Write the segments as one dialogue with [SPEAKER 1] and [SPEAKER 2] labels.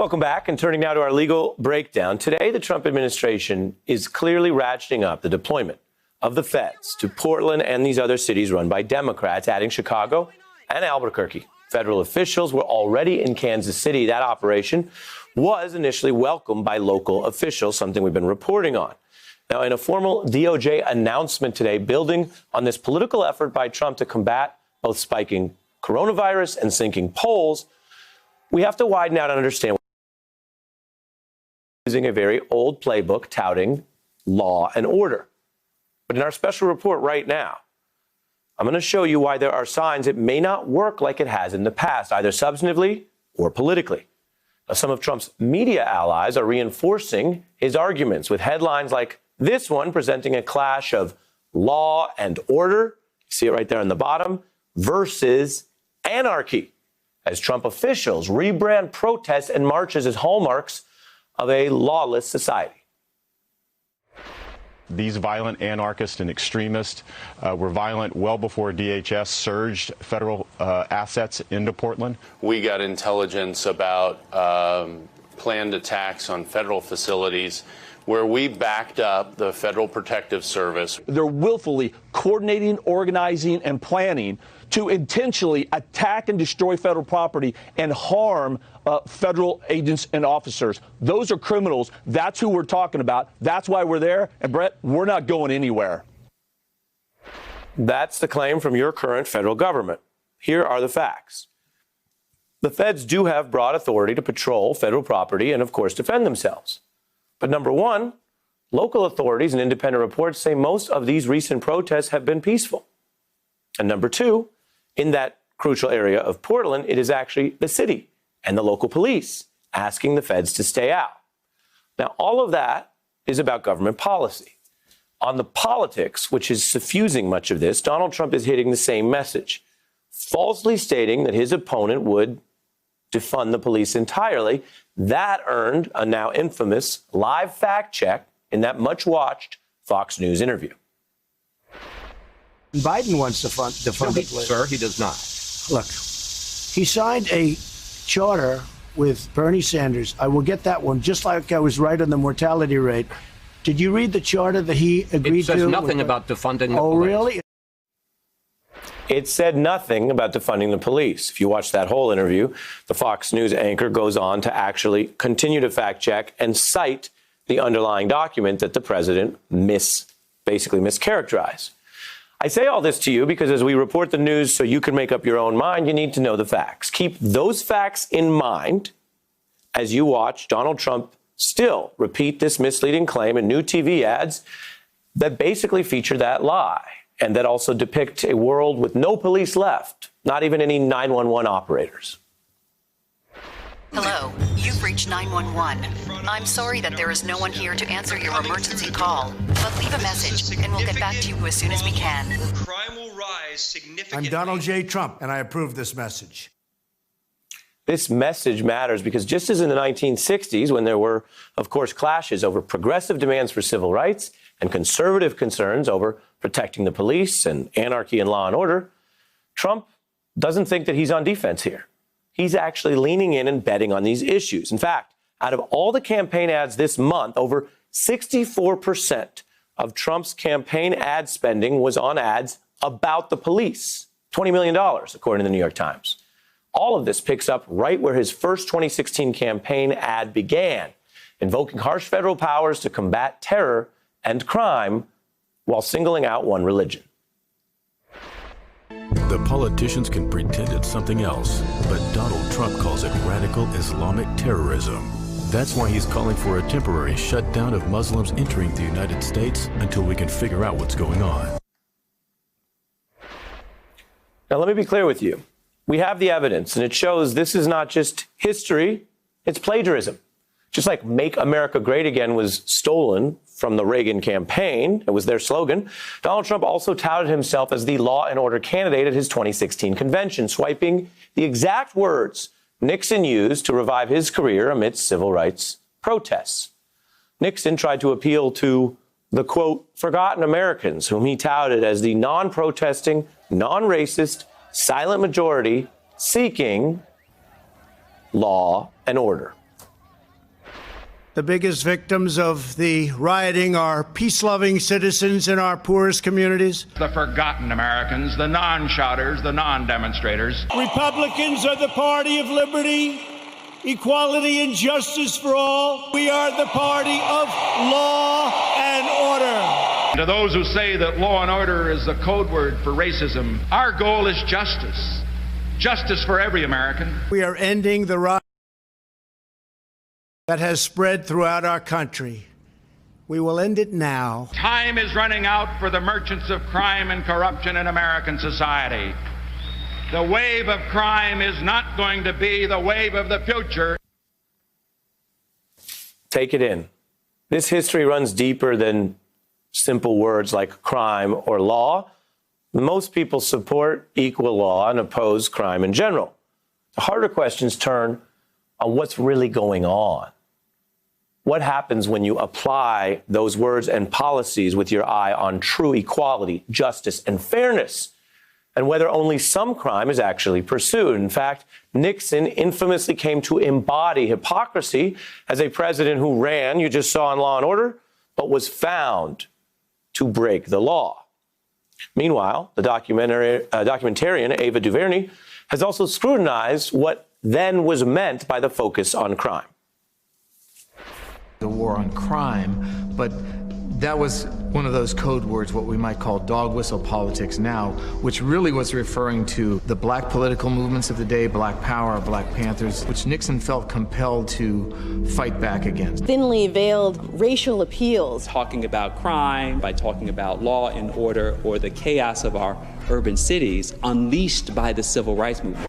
[SPEAKER 1] Welcome back, and turning now to our legal breakdown. Today, the Trump administration is clearly ratcheting up the deployment of the feds to Portland and these other cities run by Democrats, adding Chicago and Albuquerque. Federal officials were already in Kansas City. That operation was initially welcomed by local officials, something we've been reporting on. Now, in a formal DOJ announcement today, building on this political effort by Trump to combat both spiking coronavirus and sinking polls, we have to widen out and understand using a very old playbook touting law and order. But in our special report right now, I'm going to show you why there are signs it may not work like it has in the past, either substantively or politically. Now, some of Trump's media allies are reinforcing his arguments with headlines like this one presenting a clash of law and order, you see it right there on the bottom, versus anarchy, as Trump officials rebrand protests and marches as hallmarks of a lawless society.
[SPEAKER 2] These violent anarchists and extremists were violent well before DHS surged federal assets into Portland.
[SPEAKER 3] We got intelligence about planned attacks on federal facilities where we backed up the Federal Protective Service.
[SPEAKER 4] They're willfully coordinating, organizing, and planning to intentionally attack and destroy federal property and harm federal agents and officers. Those are criminals. That's who we're talking about. That's why we're there. And Brett, we're not going anywhere.
[SPEAKER 1] That's the claim from your current federal government. Here are the facts. The feds do have broad authority to patrol federal property and, of course, defend themselves. But number one, local authorities and independent reports say most of these recent protests have been peaceful. And number two, in that crucial area of Portland, it is actually the city and the local police asking the feds to stay out. Now, all of that is about government policy. On the politics, which is suffusing much of this, Donald Trump is hitting the same message, falsely stating that his opponent would defund the police entirely. That earned a now infamous live fact check in that much-watched Fox News interview.
[SPEAKER 5] Biden wants to defund the police.
[SPEAKER 6] Sir, he does not.
[SPEAKER 5] Look, he signed a charter with Bernie Sanders. I will get that one, just like I was right on the mortality rate. Did you read the charter that he agreed to?
[SPEAKER 6] It says nothing about defunding the police.
[SPEAKER 5] Oh, really?
[SPEAKER 1] It said nothing about defunding the police. If you watch that whole interview, the Fox News anchor goes on to actually continue to fact check and cite the underlying document that the president basically mischaracterized. I say all this to you because as we report the news so you can make up your own mind, you need to know the facts. Keep those facts in mind as you watch Donald Trump still repeat this misleading claim in new TV ads that basically feature that lie and that also depict a world with no police left, not even any 911 operators.
[SPEAKER 7] Hello, you've reached 911. I'm sorry that there is no one here to answer your emergency call, but leave a message and we'll get back to you as soon as we can.
[SPEAKER 8] Crime will rise significantly.
[SPEAKER 5] I'm Donald J. Trump, and I approve this message.
[SPEAKER 1] This message matters because just as in the 1960s, when there were, of course, clashes over progressive demands for civil rights and conservative concerns over protecting the police and anarchy and law and order, Trump doesn't think that he's on defense here. He's actually leaning in and betting on these issues. In fact, out of all the campaign ads this month, over 64% of Trump's campaign ad spending was on ads about the police, $20 million, according to the New York Times. All of this picks up right where his first 2016 campaign ad began, invoking harsh federal powers to combat terror and crime while singling out one religion.
[SPEAKER 9] The politicians can pretend it's something else, but Donald Trump calls it radical Islamic terrorism. That's why he's calling for a temporary shutdown of Muslims entering the United States until we can figure out what's going on.
[SPEAKER 1] Now, let me be clear with you. We have the evidence, and it shows this is not just history, it's plagiarism. Just like Make America Great Again was stolen from the Reagan campaign, it was their slogan, Donald Trump also touted himself as the law and order candidate at his 2016 convention, swiping the exact words Nixon used to revive his career amidst civil rights protests. Nixon tried to appeal to the, quote, forgotten Americans, whom he touted as the non-protesting, non-racist, silent majority seeking law and order.
[SPEAKER 5] The biggest victims of the rioting are peace-loving citizens in our poorest communities.
[SPEAKER 6] The forgotten Americans, the non-shouters, the non-demonstrators.
[SPEAKER 5] Republicans are the party of liberty, equality, and justice for all. We are the party of law and order.
[SPEAKER 6] To those who say that law and order is the code word for racism, our goal is justice. Justice for every American.
[SPEAKER 5] We are ending the riot that has spread throughout our country. We will end it now.
[SPEAKER 6] Time is running out for the merchants of crime and corruption in American society. The wave of crime is not going to be the wave of the future.
[SPEAKER 1] Take it in. This history runs deeper than simple words like crime or law. Most people support equal law and oppose crime in general. The harder questions turn on what's really going on. What happens when you apply those words and policies with your eye on true equality, justice, and fairness, and whether only some crime is actually pursued? In fact, Nixon infamously came to embody hypocrisy as a president who ran, you just saw in Law and Order, but was found to break the law. Meanwhile, the documentarian Ava DuVernay has also scrutinized what then was meant by the focus on crime.
[SPEAKER 10] The war on crime, but that was one of those code words, what we might call dog whistle politics now, which really was referring to the black political movements of the day, Black Power, Black Panthers, which Nixon felt compelled to fight back against.
[SPEAKER 11] Thinly veiled racial appeals.
[SPEAKER 12] Talking about crime by talking about law and order or the chaos of our urban cities unleashed by the civil rights movement.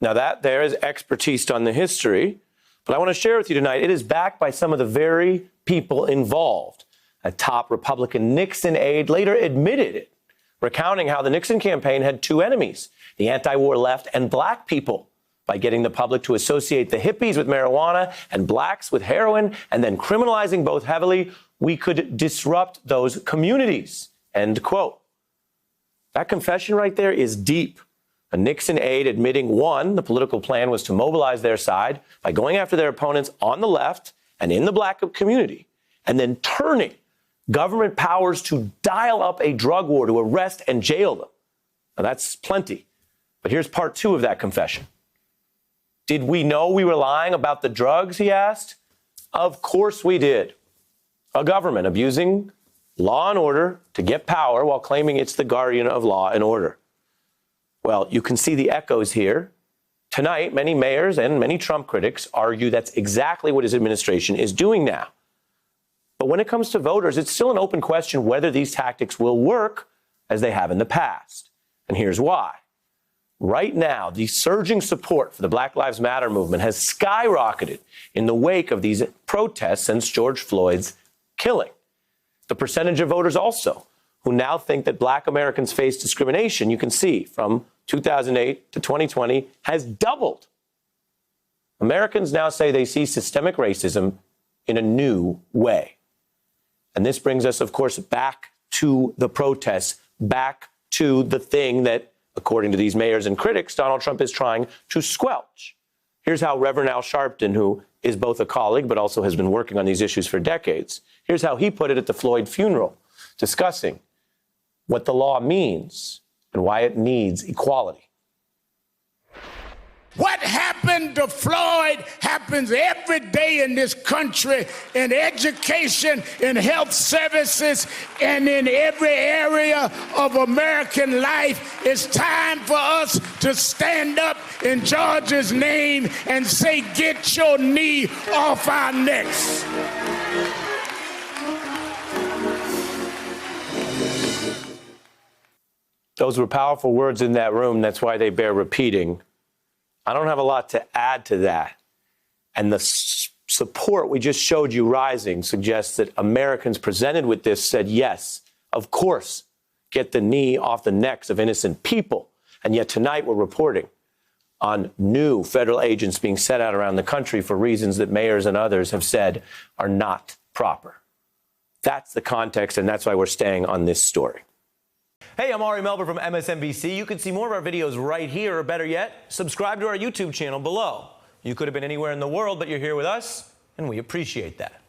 [SPEAKER 1] Now that there is expertise on the history, but I want to share with you tonight, it is backed by some of the very people involved. A top Republican Nixon aide later admitted it, recounting how the Nixon campaign had two enemies, the anti-war left and black people, by getting the public to associate the hippies with marijuana and blacks with heroin, and then criminalizing both heavily. We could disrupt those communities, end quote. That confession right there is deep. A Nixon aide admitting, one, the political plan was to mobilize their side by going after their opponents on the left and in the black community, and then turning government powers to dial up a drug war to arrest and jail them. Now, that's plenty. But here's part two of that confession. Did we know we were lying about the drugs, he asked? Of course we did. A government abusing law and order to get power while claiming it's the guardian of law and order. Well, you can see the echoes here. Tonight, many mayors and many Trump critics argue that's exactly what his administration is doing now. But when it comes to voters, it's still an open question whether these tactics will work as they have in the past. And here's why. Right now, the surging support for the Black Lives Matter movement has skyrocketed in the wake of these protests since George Floyd's killing. The percentage of voters also who now think that black Americans face discrimination, you can see from 2008 to 2020, has doubled. Americans now say they see systemic racism in a new way. And this brings us, of course, back to the protests, back to the thing that, according to these mayors and critics, Donald Trump is trying to squelch. Here's how Reverend Al Sharpton, who is both a colleague but also has been working on these issues for decades, here's how he put it at the Floyd funeral, discussing what the law means and why it needs equality.
[SPEAKER 13] What happened to Floyd happens every day in this country, in education, in health services, and in every area of American life. It's time for us to stand up in George's name and say, get your knee off our necks.
[SPEAKER 1] Those were powerful words in that room. That's why they bear repeating. I don't have a lot to add to that. And the support we just showed you rising suggests that Americans presented with this said, yes, of course, get the knee off the necks of innocent people. And yet tonight we're reporting on new federal agents being set out around the country for reasons that mayors and others have said are not proper. That's the context, and that's why we're staying on this story. Hey, I'm Ari Melber from MSNBC. You can see more of our videos right here, or better yet, subscribe to our YouTube channel below. You could have been anywhere in the world, but you're here with us, and we appreciate that.